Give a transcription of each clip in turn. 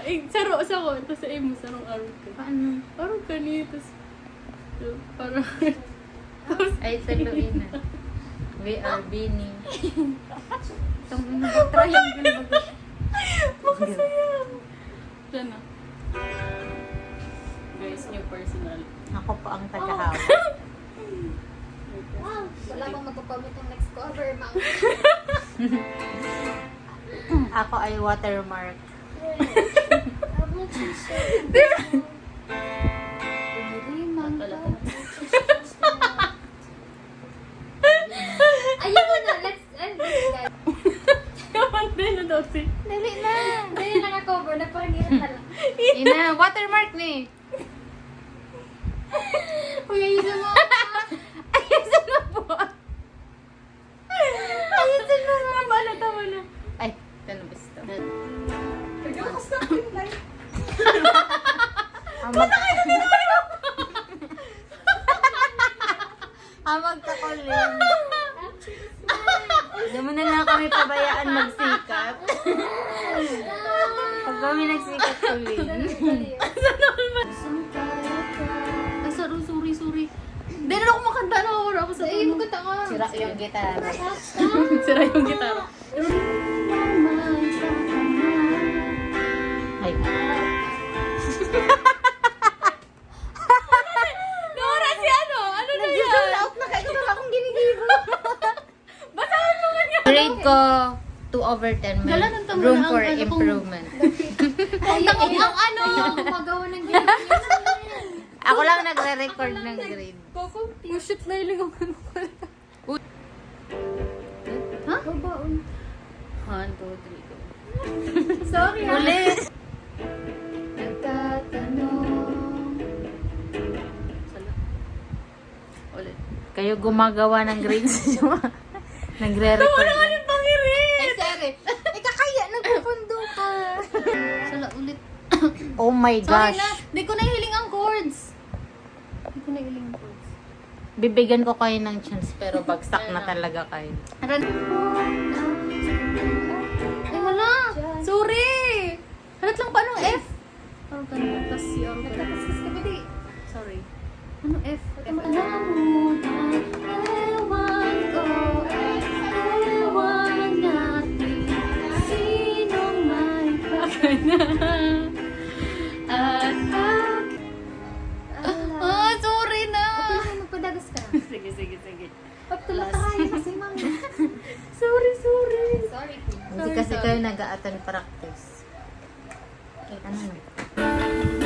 Ay, saro sa ko. Tapos ay mo, sarong araw ka. Paano? Araw ka niya. Tapos, parang, Ay, saluin na. We are Bini. Itong triangle ba? makasaya. Diyan na. Guys, new personal. Ako pa ang tagahawak. Wala bang magpapalit ng next cover, ma'am? Ako ay watermark. Ayun mo na, let's end this, guys. Kaman din na daw si. Dali na. Dahil naka-cover, nagparangiran na lang. Ina, watermark ni. Uy, ayun mo. Ayusin mo po. Ayusin mo. Tama na, tama na. Ay, talabas to. Magkakulin. Diyan mo na lang kami pabayaan magsikat. Pag kami nagsikat kulin. Ay, sorry. Hindi na ako makanta. Nakawala ako sa Ayun, tono. kanta ka. Sira yung gitara. Sira yung gitara. Ay. Nora, si ano? Ano na yan? Out na kayo. Wala akong ginigibo. Basahan mo nga yan. Grade ko 2/10. May Dala ng tama room na ang for ano kung- improvement. Ayun, ang ano. Magawa ng ganyan. Ako lang nagre-record ng grade. Oh, shit na iling ako. Ha? Babaon. 1, 2, 3, go. Sorry, ha? Ulit. Nagtatanong. Sala. Ulit. Kayo gumagawa ng grades. Nagre-record. Wala ka yung pangirit! Ay, sorry. Ay, kakaya. Nagpupundo ka. Sala, ulit. Oh my Sorry gosh. na. Di ko nahiling ang chords. Bibigyan ko kayo ng chance pero bagsak na talaga kayo. Ay, wala. Sorry. Halat lang paano F? Ano ka na? Tapos si Aro ka na. Nagtapasis ka ba di? Sorry. Ano F? Alam mo na, ewan ko, ewan natin, sinong may Okay na. Ah, sorry na. Okay, magpadagas ka. Sige. Pagtulak ka kayo kasi, ma'am. Sorry. Sorry. Hindi kasi kayo nag-a-attend practice. Ano na?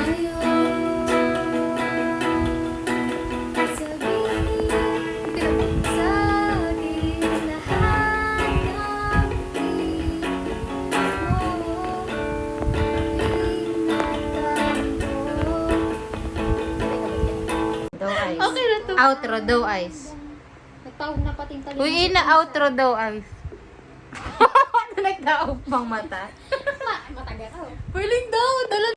Daw eyes. Okay na to. Outro, daw eyes. Nagtawag na pati yung talino. Uy, ina, outro, daw eyes. Nagdaog pang mata. Mataga ka. Pwedeng daw. Dala